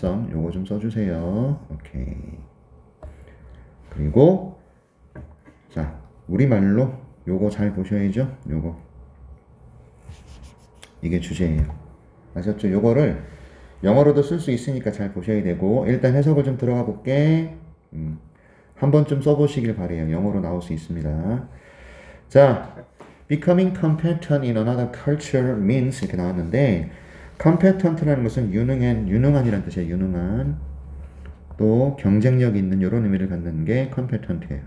필요성 요거 좀 써주세요. 오케이. 그리고 자 우리말로 요거 잘 보셔야죠. 요거 이게 주제예요. 아셨죠? 요거를 영어로도 쓸 수 있으니까 잘 보셔야 되고 일단 해석을 좀 들어가 볼게. 한 번쯤 써보시길 바래요. 영어로 나올 수 있습니다. 자, becoming competent in another culture means 이렇게 나왔는데 competent라는 것은 유능한이라는 뜻이에요. 유능한 또 경쟁력 있는 이런 의미를 갖는 게 competent예요.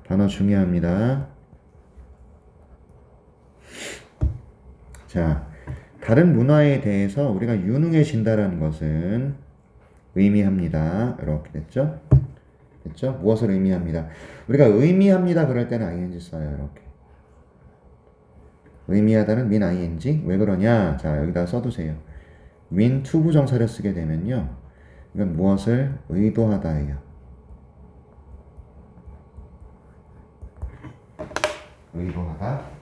단어 중요합니다. 자, 다른 문화에 대해서 우리가 유능해진다라는 것은 의미합니다. 이렇게 됐죠? 됐죠? 무엇을 의미합니다. 우리가 의미합니다 그럴 때는 ing 써요. 이렇게. 의미하다는 mean ing. 왜 그러냐? 자, 여기다 써두세요. mean 투부정사를 쓰게 되면요. 이건 무엇을 의도하다예요. 의도하다.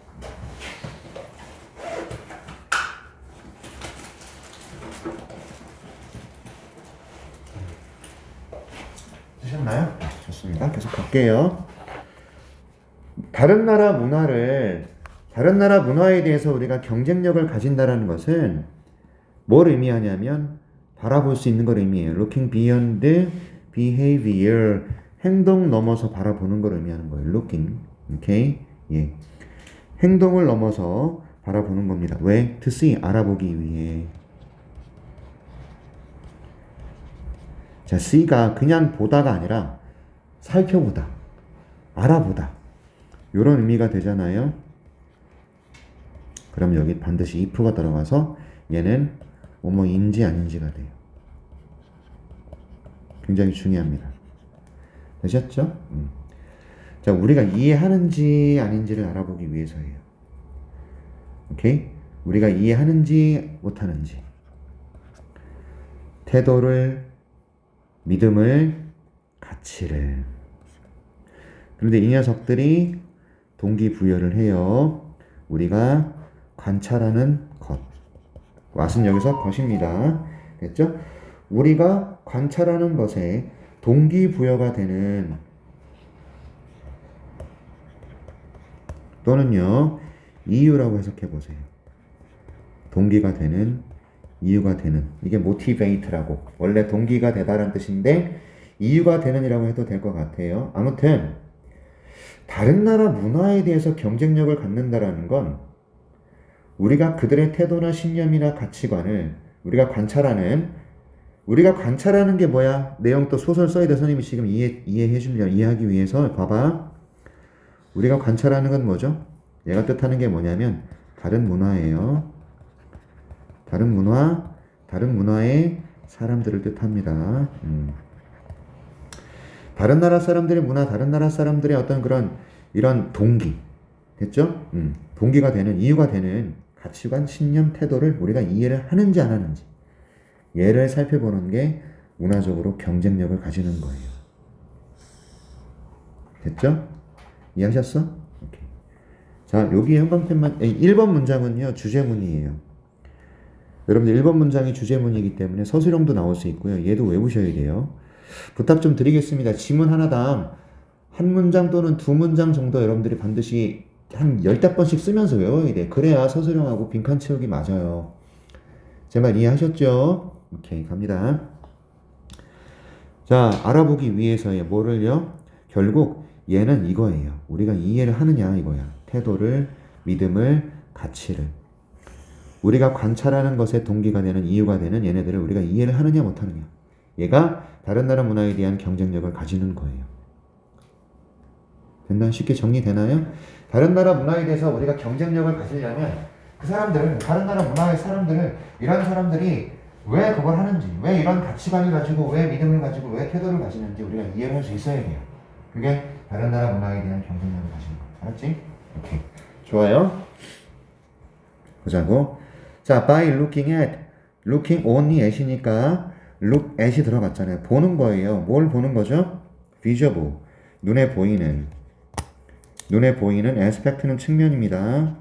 되셨나요? 좋습니다. 계속 갈게요. 다른 나라 문화에 대해서 우리가 경쟁력을 가진다라는 것은 뭘 의미하냐면 바라볼 수 있는 걸 의미해요. Looking beyond behavior. 행동 넘어서 바라보는 걸 의미하는 거예요. Looking. 오케이? 예. 행동을 넘어서 바라보는 겁니다. 왜? To see. 알아보기 위해. 자, see가 그냥 보다가 아니라 살펴보다, 알아보다 이런 의미가 되잖아요. 그럼 여기 반드시 if가 들어가서 얘는 뭐뭐인지 아닌지가 돼요. 굉장히 중요합니다. 되셨죠? 자, 우리가 이해하는지 아닌지를 알아보기 위해서예요. 오케이? 우리가 이해하는지 못하는지 태도를 믿음을, 가치를. 그런데 이 녀석들이 동기부여를 해요. 우리가 관찰하는 것. 왓은 여기서 것입니다. 됐죠? 우리가 관찰하는 것에 동기부여가 되는 또는요 이유라고 해석해 보세요. 동기가 되는 이유가 되는 이게 motivate라고 원래 동기가 되다라는 뜻인데 이유가 되는이라고 해도 될 것 같아요. 아무튼 다른 나라 문화에 대해서 경쟁력을 갖는다라는 건 우리가 그들의 태도나 신념이나 가치관을 우리가 관찰하는 게 뭐야? 내용 또 소설 써야 돼. 선생님이 지금 이해하기 위해서 봐봐. 우리가 관찰하는 건 뭐죠? 얘가 뜻하는 게 뭐냐면 다른 문화예요. 다른 문화의 사람들을 뜻합니다. 다른 나라 사람들의 문화, 다른 나라 사람들의 어떤 이런 동기, 됐죠? 동기가 되는, 이유가 되는 가치관, 신념, 태도를 우리가 이해를 하는지 안 하는지 얘를 살펴보는 게 문화적으로 경쟁력을 가지는 거예요. 됐죠? 이해하셨어? 오케이. 자, 여기 형광펜만 1번 문장은요 주제문이에요. 여러분들 1번 문장이 주제문이기 때문에 서술형도 나올 수 있고요. 얘도 외우셔야 돼요. 부탁 좀 드리겠습니다. 지문 하나당 한 문장 또는 두 문장 정도 여러분들이 반드시 한 15번씩 쓰면서 외워야 돼. 그래야 서술형하고 빈칸 채우기 맞아요. 제 말 이해하셨죠? 오케이, 갑니다. 자, 알아보기 위해서의 뭐를요? 결국 얘는 이거예요. 우리가 이해를 하느냐 이거야. 태도를, 믿음을, 가치를. 우리가 관찰하는 것에 동기가 되는 이유가 되는 얘네들을 우리가 이해를 하느냐 못하느냐. 얘가 다른 나라 문화에 대한 경쟁력을 가지는 거예요. 됐나요? 쉽게 정리되나요? 다른 나라 문화에 대해서 우리가 경쟁력을 가지려면 그 사람들을, 다른 나라 문화의 사람들을, 이런 사람들이 왜 그걸 하는지, 왜 이런 가치관을 가지고, 왜 믿음을 가지고, 왜 태도를 가지는지 우리가 이해를 할 수 있어야 돼요. 그게 다른 나라 문화에 대한 경쟁력을 가지는 거예요. 알았지? 오케이. 좋아요. 보자고. 자, by looking at, looking only at이니까 look at이 들어갔잖아요. 보는 거예요. 뭘 보는 거죠? visible, 눈에 보이는 aspect는 측면입니다.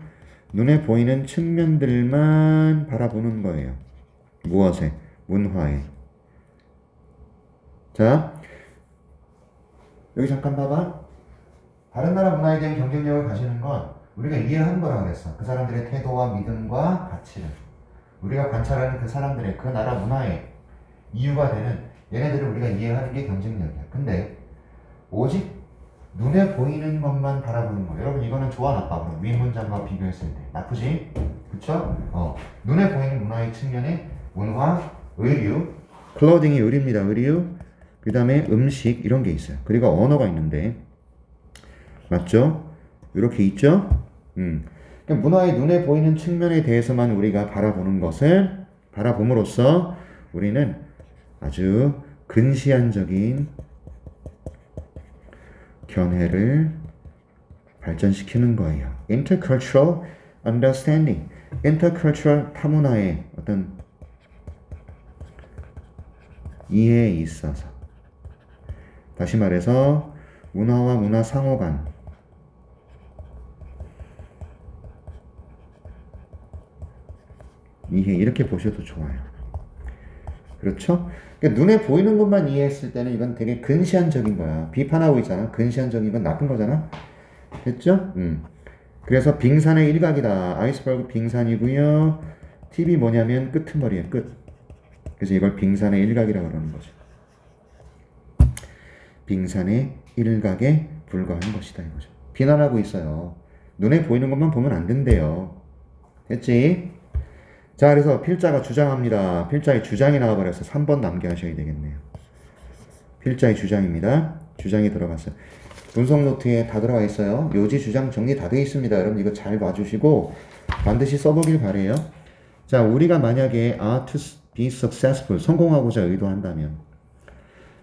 눈에 보이는 측면들만 바라보는 거예요. 무엇에? 문화에. 자, 여기 잠깐 봐봐. 다른 나라 문화에 대한 경쟁력을 가지는 건 우리가 이해하는 거라고 그랬어. 그 사람들의 태도와 믿음과 가치를. 우리가 관찰하는 그 사람들의 그 나라 문화에 이유가 되는 얘네들을 우리가 이해하는 게 경쟁력이야. 근데 오직 눈에 보이는 것만 바라보는 거. 여러분 이거는 좋아 나빠? 그럼 위 문장과 비교했을 때 나쁘지? 그쵸? 눈에 보이는 문화의 측면에 문화, 의류, 클로딩이 의류입니다. 의류. 그 다음에 음식 이런 게 있어요. 그리고 언어가 있는데 맞죠? 이렇게 있죠? 그러니까 문화의 눈에 보이는 측면에 대해서만 우리가 바라보는 것을 바라봄으로써 우리는 아주 근시안적인 견해를 발전시키는 거예요. Intercultural understanding. Intercultural 타문화의 어떤 이해에 있어서 다시 말해서 문화와 문화 상호 간 이해 이렇게 보셔도 좋아요. 그렇죠? 그러니까 눈에 보이는 것만 이해했을 때는 이건 되게 근시안적인 거야. 비판하고 있잖아. 근시안적인 건 나쁜 거잖아. 됐죠? 그래서 빙산의 일각이다. 아이스버그 빙산이고요. 팁이 뭐냐면 끄트머리의 끝. 그래서 이걸 빙산의 일각이라고 그러는 거죠. 빙산의 일각에 불과한 것이다 이거죠. 비난하고 있어요. 눈에 보이는 것만 보면 안 된대요. 됐지? 자, 그래서 필자가 주장합니다. 필자의 주장이 나와버려서 3번 남겨하셔야 되겠네요. 필자의 주장입니다. 주장이 들어갔어요. 분석 노트에 다 들어가 있어요. 요지 주장 정리 다 되어 있습니다. 여러분 이거 잘 봐주시고 반드시 써보길 바래요. 자, 우리가 만약에 are to be successful 성공하고자 의도한다면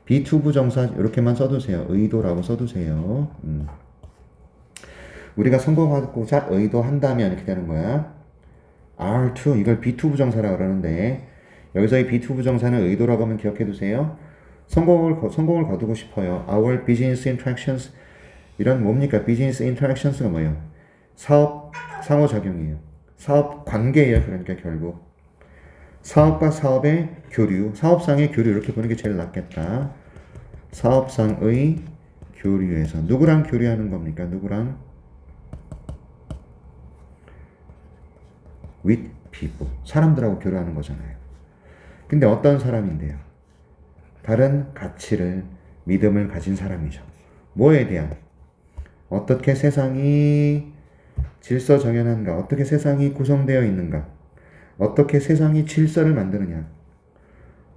be to 부정사 이렇게만 써두세요. 의도라고 써두세요. 우리가 성공하고자 의도한다면 이렇게 되는 거야. are to 이걸 be to 부정사라고 그러는데 여기서의 be to 부정사는 의도라고 하면 기억해 두세요. 성공을 거두고 싶어요. Our business interactions 이런 뭡니까? business interactions가 뭐예요? 사업 상호작용이에요. 사업 관계예요. 그러니까 결국 사업과 사업의 교류, 사업상의 교류 이렇게 보는 게 제일 낫겠다. 사업상의 교류에서 누구랑 교류하는 겁니까? 누구랑? with people 사람들하고 교류하는 거잖아요. 근데 어떤 사람인데요? 다른 가치를 믿음을 가진 사람이죠. 뭐에 대한? 어떻게 세상이 질서정연한가? 어떻게 세상이 구성되어 있는가? 어떻게 세상이 질서를 만드느냐?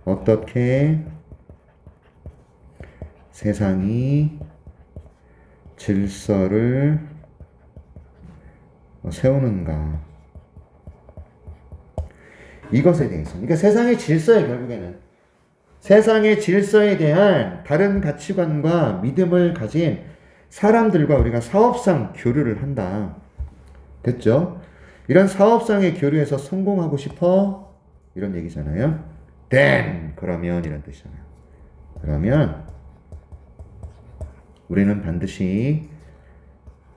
어떻게 세상이 질서를 세우는가? 이것에 대해서. 그러니까 세상의 질서에 결국에는 세상의 질서에 대한 다른 가치관과 믿음을 가진 사람들과 우리가 사업상 교류를 한다. 됐죠? 이런 사업상의 교류에서 성공하고 싶어? 이런 얘기잖아요. then 그러면 이런 뜻이잖아요. 그러면 우리는 반드시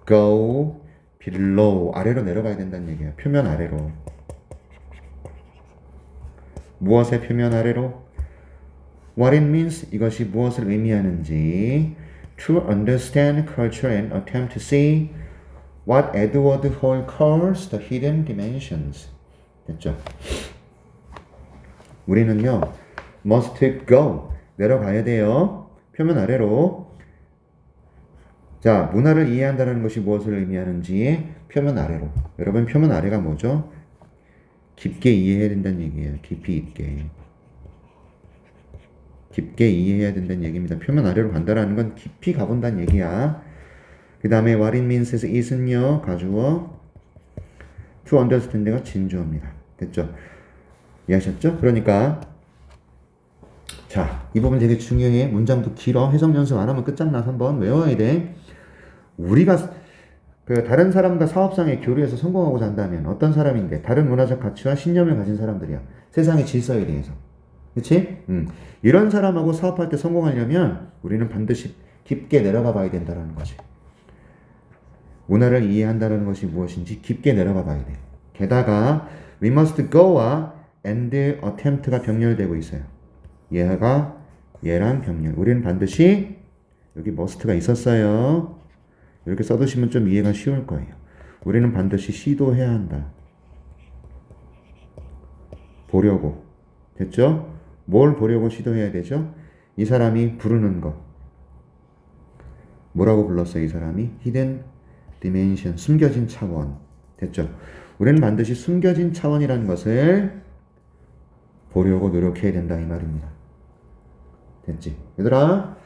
go below 아래로 내려가야 된다는 얘기예요. 표면 아래로. 무엇의 표면 아래로? What it means 이것이 무엇을 의미하는지 to understand culture and attempt to see what Edward Hall calls the hidden dimensions. 됐죠? 우리는요 must go 내려가야 돼요. 표면 아래로. 자, 문화를 이해한다는 것이 무엇을 의미하는지 표면 아래로. 여러분 표면 아래가 뭐죠? 깊게 이해해야 된다는 얘기예요. 깊이 있게. 깊게 이해해야 된다는 얘기입니다. 표면 아래로 간다라는 건 깊이 가본다는 얘기야. 그 다음에 what it means is은요. 가주어. to understand가 진주어입니다. 됐죠? 이해하셨죠? 그러니까 자, 이 부분 되게 중요해. 문장도 길어. 해석 연습 안 하면 끝장나서 한번 외워야 돼. 우리가 그 다른 사람과 사업상의 교류에서 성공하고자 한다면 어떤 사람인데 다른 문화적 가치와 신념을 가진 사람들이야. 세상의 질서에 대해서. 그치? 이런 사람하고 사업할 때 성공하려면 우리는 반드시 깊게 내려가 봐야 된다는 거지. 문화를 이해한다는 것이 무엇인지 깊게 내려가 봐야 돼. 게다가 we must go와 and attempt가 병렬되고 있어요. 얘가 얘랑 병렬. 우리는 반드시 여기 must가 있었어요. 이렇게 써두시면 좀 이해가 쉬울 거예요. 우리는 반드시 시도해야 한다. 보려고. 됐죠? 뭘 보려고 시도해야 되죠? 이 사람이 부르는 거. 뭐라고 불렀어요? 이 사람이 hidden dimension, 숨겨진 차원. 됐죠? 우리는 반드시 숨겨진 차원이라는 것을 보려고 노력해야 된다 이 말입니다. 됐지? 얘들아,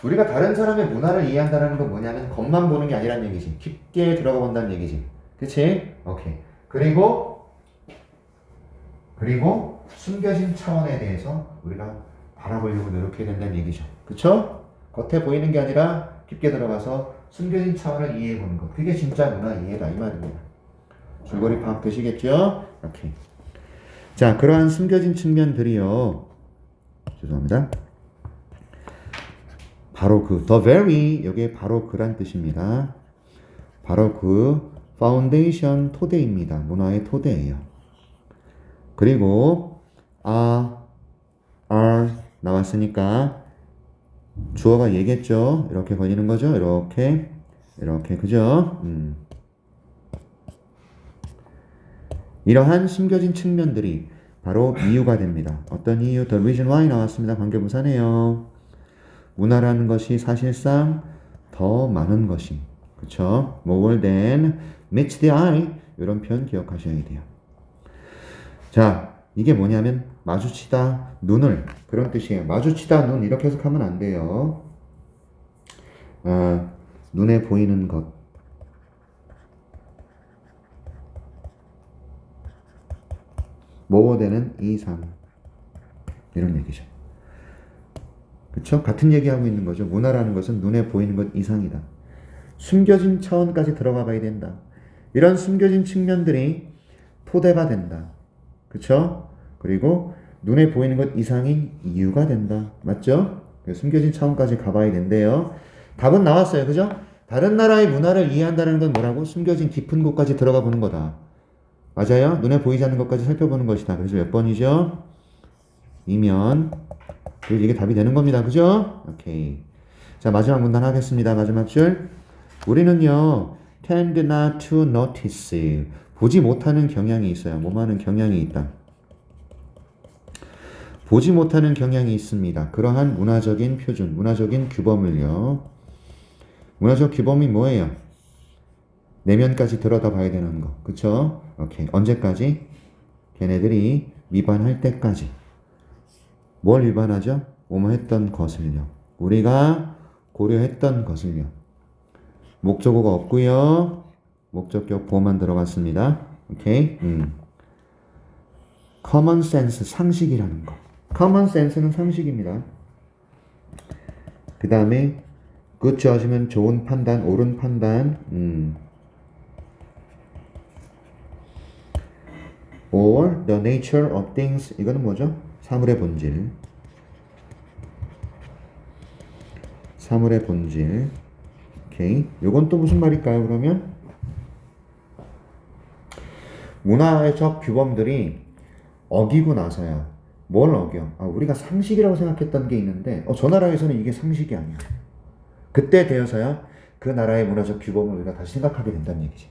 우리가 다른 사람의 문화를 이해한다는 건 뭐냐면 겉만 보는 게 아니란 얘기지. 깊게 들어가 본다는 얘기지. 그치? 오케이. 그리고 숨겨진 차원에 대해서 우리가 바라보려고 노력해야 된다는 얘기죠. 그쵸? 겉에 보이는 게 아니라 깊게 들어가서 숨겨진 차원을 이해해 보는 것. 그게 진짜 문화 이해다 이 말입니다. 줄거리 파악되시겠죠? 오케이. 자, 그러한 숨겨진 측면들이요. 죄송합니다. 바로 그 the very, 여기에 바로 그란 뜻입니다. 바로 그 foundation, 토대입니다. 문화의 토대예요. 그리고 are 나왔으니까 주어가 얘겠죠. 이렇게 번지는 거죠. 이렇게 그죠? 이러한 숨겨진 측면들이 바로 이유가 됩니다. 어떤 이유? The reason why 나왔습니다. 관계부사네요. 문화라는 것이 사실상 더 많은 것이, 그쵸? More than meets the eye. 이런 표현 기억하셔야 돼요. 자, 이게 뭐냐면 마주치다 눈을, 그런 뜻이에요. 마주치다 눈 이렇게 해석하면 안 돼요. 눈에 보이는 것. 뭐되는 이상, 이런 얘기죠. 그쵸? 같은 얘기하고 있는 거죠. 문화라는 것은 눈에 보이는 것 이상이다. 숨겨진 차원까지 들어가 봐야 된다. 이런 숨겨진 측면들이 토대가 된다. 그쵸? 그리고 눈에 보이는 것 이상인 이유가 된다. 맞죠? 숨겨진 차원까지 가봐야 된대요. 답은 나왔어요. 그죠? 다른 나라의 문화를 이해한다는 건 뭐라고? 숨겨진 깊은 곳까지 들어가 보는 거다. 맞아요? 눈에 보이지 않는 것까지 살펴보는 것이다. 그래서 몇 번이죠? 2면. 이게 답이 되는 겁니다. 그죠? 오케이. 자, 마지막 문단 하겠습니다. 마지막 줄. 우리는요, tend not to notice. 보지 못하는 경향이 있어요. 뭐하는 경향이 있다. 보지 못하는 경향이 있습니다. 그러한 문화적인 표준, 문화적인 규범을요. 문화적 규범이 뭐예요? 내면까지 들여다봐야 되는 거. 그쵸? 오케이. 언제까지? 걔네들이 위반할 때까지. 뭘 위반하죠? 오모했던 것을요. 우리가 고려했던 것을요. 목적어가 없고요. 목적격 보호만 들어갔습니다. 오케이? common sense, 상식이라는 거. common sense는 상식입니다. 그 다음에 good judgment, 좋은 판단, 옳은 판단. or the nature of things. 이거는 뭐죠? 사물의 본질. 사물의 본질. 오케이. 요건 또 무슨 말일까요, 그러면? 문화적 규범들이 어기고 나서야. 뭘 어겨? 우리가 상식이라고 생각했던 게 있는데, 저 나라에서는 이게 상식이 아니야. 그때 되어서야 그 나라의 문화적 규범을 우리가 다시 생각하게 된다는 얘기지.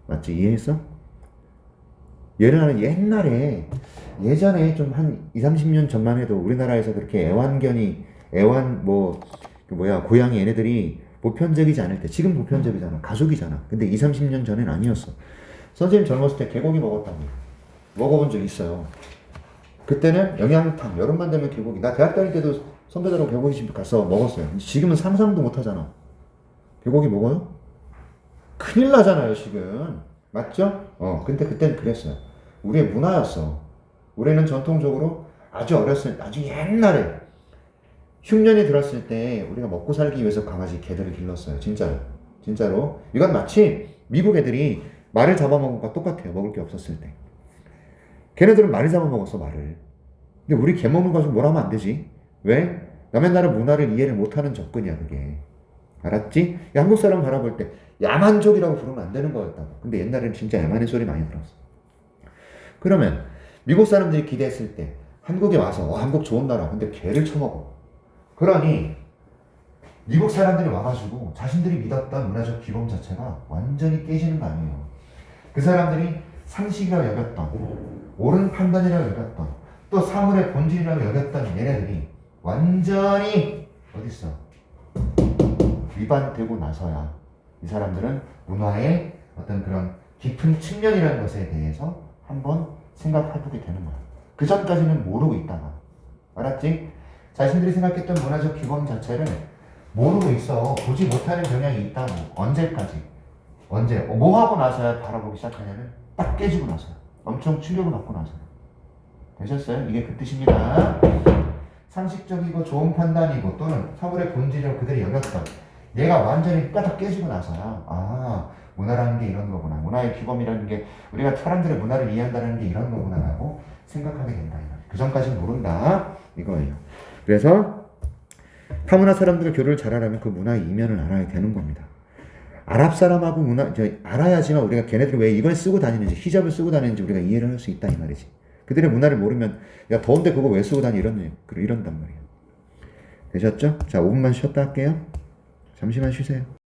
맞지? 이해했어? 얘는 옛날에, 예전에 좀 한 20-30년 전만 해도 우리나라에서 그렇게 고양이 얘네들이 보편적이지 않을 때, 지금 보편적이잖아. 가족이잖아. 근데 20-30년 전엔 아니었어. 선생님 젊었을 때 개고기 먹었다고. 먹어본 적 있어요. 그때는 영양탕, 여름만 되면 개고기. 나 대학 다닐 때도 선배들하고 개고기집 가서 먹었어요. 지금은 상상도 못 하잖아. 개고기 먹어요? 큰일 나잖아요, 지금. 맞죠? 근데 그때는 그랬어요. 우리의 문화였어. 우리는 전통적으로 아주 옛날에 흉년이 들었을 때 우리가 먹고 살기 위해서 강아지, 개들을 길렀어요. 진짜로. 이건 마치 미국 애들이 말을 잡아먹은 것과 똑같아요. 먹을 게 없었을 때. 걔네들은 말을 잡아먹었어, 말을. 근데 우리 개 먹는 거 가지고 뭘 하면 안 되지? 왜? 남의 나라 문화를 이해를 못하는 접근이야, 그게. 알았지? 한국 사람 바라볼 때 야만족이라고 부르면 안 되는 거였다고. 근데 옛날에는 진짜 야만의 소리 많이 들었어. 그러면 미국 사람들이 기대했을 때 한국에 와서 한국 좋은 나라 근데 개를 쳐먹어. 그러니 미국 사람들이 와가지고 자신들이 믿었던 문화적 기본 자체가 완전히 깨지는 거 아니에요. 그 사람들이 상식이라고 여겼던 옳은 판단이라고 여겼던 또 사물의 본질이라고 여겼던 얘네들이 완전히 어딨어? 위반되고 나서야 이 사람들은 문화의 어떤 그런 깊은 측면이라는 것에 대해서 한번 생각해보게 되는 거야. 그 전까지는 모르고 있다가. 알았지? 자신들이 생각했던 문화적 기본 자체를 모르고 있어. 보지 못하는 경향이 있다고. 언제까지? 언제? 뭐 하고 나서야 바라보기 시작하냐면 딱 깨지고 나서야. 엄청 충격을 받고 나서야. 되셨어요? 이게 그 뜻입니다. 상식적이고 좋은 판단이고 또는 사물의 본질을 그들이 여겼던 얘가 완전히 까닥 깨지고 나서야 문화라는 게 이런 거구나. 문화의 규범이라는 게 우리가 사람들의 문화를 이해한다는 게 이런 거구나라고 생각하게 된다. 그 전까지는 모른다. 이거예요. 그래서 타문화 사람들과 교류를 잘하려면 그 문화의 이면을 알아야 되는 겁니다. 아랍 사람하고 알아야지만 우리가 걔네들이 왜 이걸 쓰고 다니는지, 히잡을 쓰고 다니는지 우리가 이해를 할 수 있다 이 말이지. 그들의 문화를 모르면 야 더운데 그거 왜 쓰고 다니 이런단 말이에요. 되셨죠? 자 5분만 쉬었다 할게요. 잠시만 쉬세요.